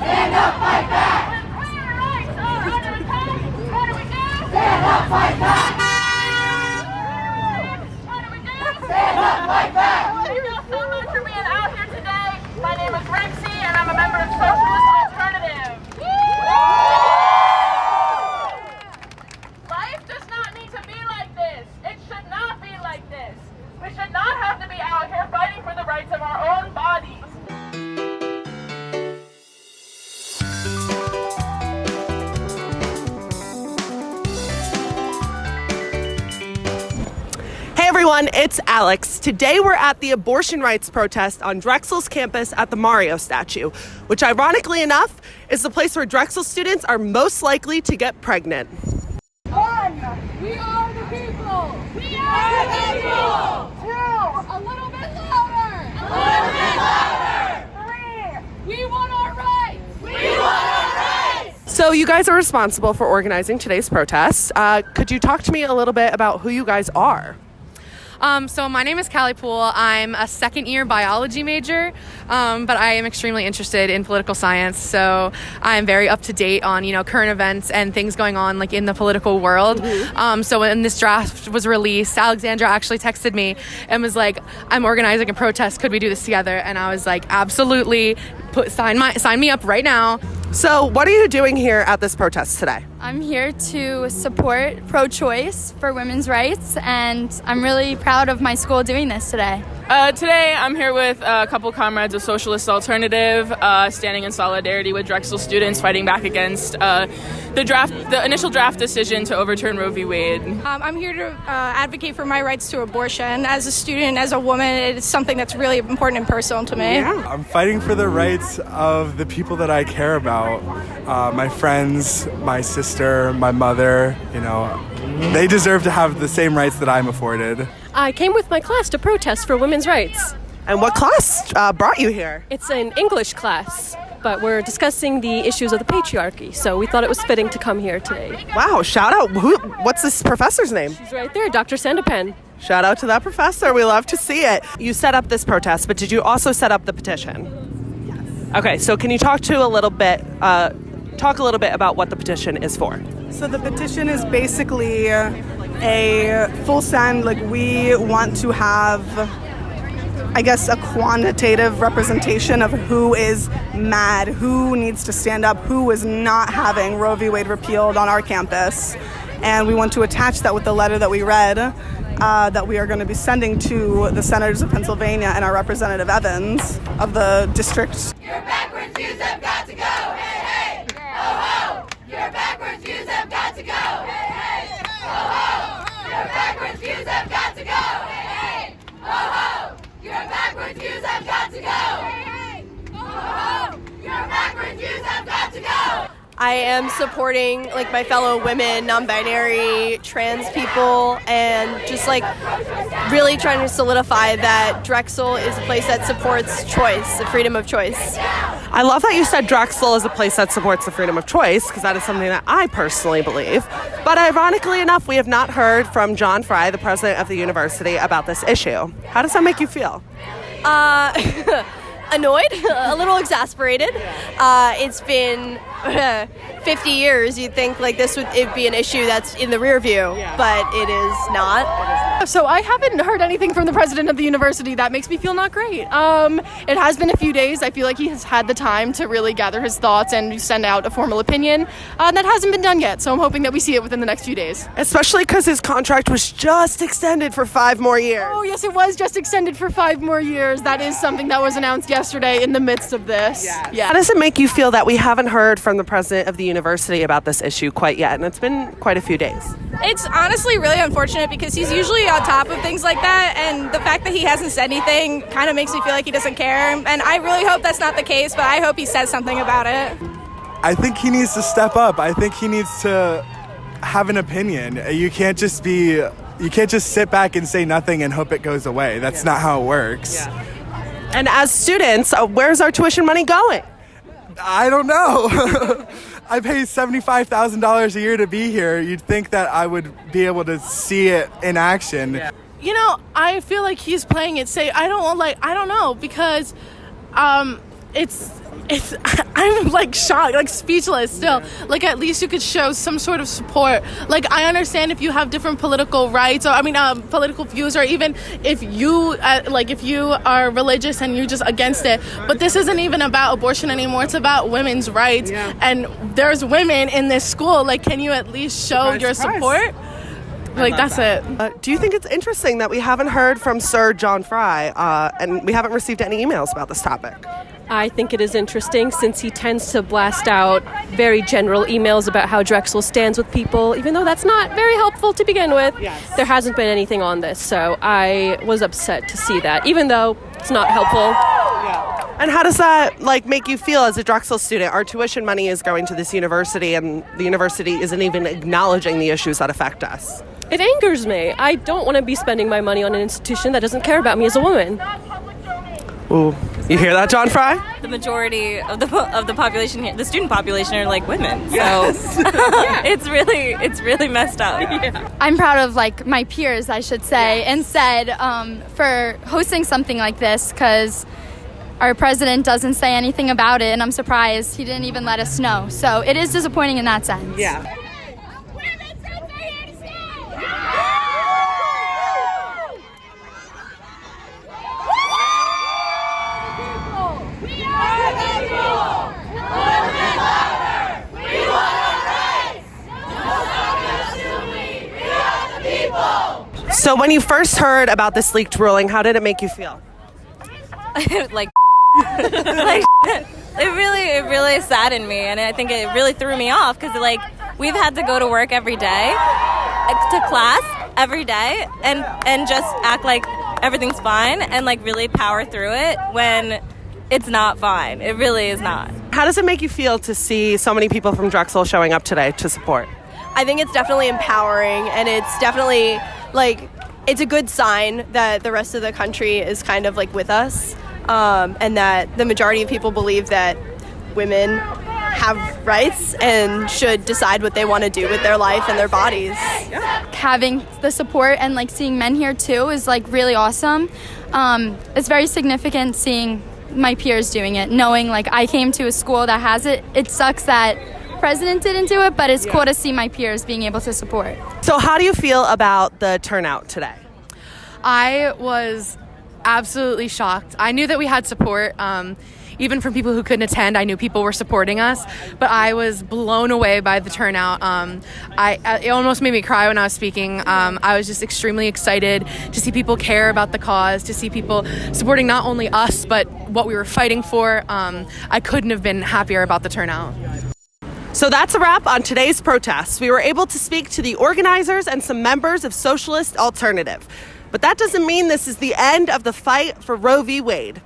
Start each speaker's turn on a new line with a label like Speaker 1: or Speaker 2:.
Speaker 1: Stand up, fight back!
Speaker 2: When our rights are under attack, what do we do?
Speaker 1: Stand up, fight back!
Speaker 2: What do we do?
Speaker 1: Stand up, fight back!
Speaker 2: Thank you all so much for being out here today. My name is Rexxi, and I'm a member of Socialist Alternative. Life does not need to be like this. It should not be like this. We should not have to be out here fighting for the rights of our own bodies.
Speaker 3: Hey everyone, it's Alex. Today we're at the abortion rights protest on Drexel's campus at the Mario statue, which ironically enough is the place where Drexel students are most likely to get pregnant.
Speaker 2: One, we are the people. We are the people. Two, a little bit louder. A little bit louder. Three, we want our rights. We want our rights.
Speaker 3: So you guys are responsible for organizing today's protest. Could you talk to me a little bit about who you guys are?
Speaker 4: So my name is Callie Poole. I'm a second-year biology major, but I am extremely interested in political science. So I'm very up to date on, current events and things going on like in the political world. So when this draft was released, Alexandra actually texted me and was like, "I'm organizing a protest. Could we do this together?" And I was like, "Absolutely! Sign me up right now."
Speaker 3: So what are you doing here at this protest today?
Speaker 5: I'm here to support pro-choice for women's rights, and I'm really proud of my school doing this today.
Speaker 6: Today I'm here with a couple comrades of Socialist Alternative, standing in solidarity with Drexel students fighting back against the initial draft decision to overturn Roe v. Wade.
Speaker 7: I'm here to advocate for my rights to abortion. As a student, as a woman, it's something that's really important and personal to me.
Speaker 3: Yeah.
Speaker 8: I'm fighting for the rights of the people that I care about. My friends, my sister, my mother, they deserve to have the same rights that I'm afforded.
Speaker 9: I came with my class to protest for women's rights.
Speaker 3: And what class brought you here?
Speaker 9: It's an English class, but we're discussing the issues of the patriarchy, so we thought it was fitting to come here today.
Speaker 3: Wow, shout out. What's this professor's name?
Speaker 9: She's right there, Dr. Sandapen.
Speaker 3: Shout out to that professor. We love to see it. You set up this protest, but did you also set up the petition? Yes. Okay, so can you talk a little bit about what the petition is for?
Speaker 10: So the petition is basically a full send. We want to have, a quantitative representation of who is mad, who needs to stand up, who is not having Roe v. Wade repealed on our campus. And we want to attach that with the letter that we read, that we are going to be sending to the senators of Pennsylvania and our representative Evans of the district.
Speaker 1: Your backwards views have got to go! Hey, hey! Ho, ho! Your backwards views have got to go! Hey, hey! Ho, ho! Your backwards views have got to go! Hey, hey! Ho, ho! Your backwards views have got to go! Hey, hey! Ho, ho! Your backwards views have got to go!
Speaker 11: I am supporting my fellow women, non-binary, trans people, and just really trying to solidify that Drexel is a place that supports choice, the freedom of choice.
Speaker 3: I love that you said Drexel is a place that supports the freedom of choice, because that is something that I personally believe. But ironically enough, we have not heard from John Frey, the president of the university, about this issue. How does that make you feel?
Speaker 11: Annoyed, a little exasperated. It's been 50 years. You'd think this would be an issue that's in the rear view, but it is not.
Speaker 7: So I haven't heard anything from the president of the university. That makes me feel not great. It has been a few days. I feel like he has had the time to really gather his thoughts and send out a formal opinion. That hasn't been done yet, so I'm hoping that we see it within the next few days.
Speaker 3: Especially because his contract was just extended for 5 more years.
Speaker 7: Oh, yes, it was just extended for 5 more years. That is something that was announced yesterday in the midst of this.
Speaker 3: Yeah. How does it make you feel that we haven't heard from the president of the university about this issue quite yet? And it's been quite a few days.
Speaker 7: It's honestly really unfortunate because he's usually on top of things like that, and the fact that he hasn't said anything kind of makes me feel like he doesn't care. And I really hope that's not the case, but I hope he says something about it.
Speaker 8: I think he needs to step up. I think he needs to have an opinion. You can't just sit back and say nothing and hope it goes away. That's not how it works.
Speaker 3: Yeah. And as students, where's our tuition money going?
Speaker 8: I don't know. I pay $75,000 a year to be here. You'd think that I would be able to see it in action. Yeah.
Speaker 12: I feel like he's playing it safe. I don't know, because it's
Speaker 7: I'm like shocked, like speechless still. Like at least you could show some sort of support. Like I understand if you have different political rights or political views, or even if you if you are religious and you're just against it. But this isn't even about abortion anymore. It's about women's rights. Yeah. And there's women in this school. Like, can you at least show your support? Like, that's it.
Speaker 3: Do you think it's interesting that we haven't heard from Sir John Frey and we haven't received any emails about this topic?
Speaker 9: I think it is interesting since he tends to blast out very general emails about how Drexel stands with people, even though that's not very helpful to begin with. Yes. There hasn't been anything on this, so I was upset to see that, even though it's not helpful.
Speaker 3: Yeah. And how does that make you feel as a Drexel student? Our tuition money is going to this university, and the university isn't even acknowledging the issues that affect us.
Speaker 9: It angers me. I don't want to be spending my money on an institution that doesn't care about me as a woman.
Speaker 3: Ooh, you hear that, John Frey?
Speaker 12: The majority of the population here, the student population, are women. So it's really messed up. Yeah.
Speaker 5: I'm proud of my peers, I should say, instead for hosting something like this, because our president doesn't say anything about it, and I'm surprised he didn't even let us know. So it is disappointing in that sense.
Speaker 3: Yeah. So when you first heard about this leaked ruling, how did it make you feel?
Speaker 12: It really saddened me, and I think it really threw me off because we've had to go to work every day, to class every day, and just act like everything's fine and really power through it when it's not fine. It really is not.
Speaker 3: How does it make you feel to see so many people from Drexel showing up today to support?
Speaker 11: I think it's definitely empowering, and it's definitely it's a good sign that the rest of the country is kind of with us, and that the majority of people believe that women have rights and should decide what they want to do with their life and their bodies.
Speaker 5: Having the support and seeing men here too is really awesome. It's very significant seeing my peers doing it, knowing I came to a school that has it. It sucks that president didn't do it, but it's cool to see my peers being able to support.
Speaker 3: So how do you feel about the turnout today?
Speaker 4: I was absolutely shocked. I knew that we had support. Even from people who couldn't attend, I knew people were supporting us, but I was blown away by the turnout. It almost made me cry when I was speaking. I was just extremely excited to see people care about the cause, to see people supporting not only us, but what we were fighting for. I couldn't have been happier about the turnout.
Speaker 3: So that's a wrap on today's protests. We were able to speak to the organizers and some members of Socialist Alternative. But that doesn't mean this is the end of the fight for Roe v. Wade.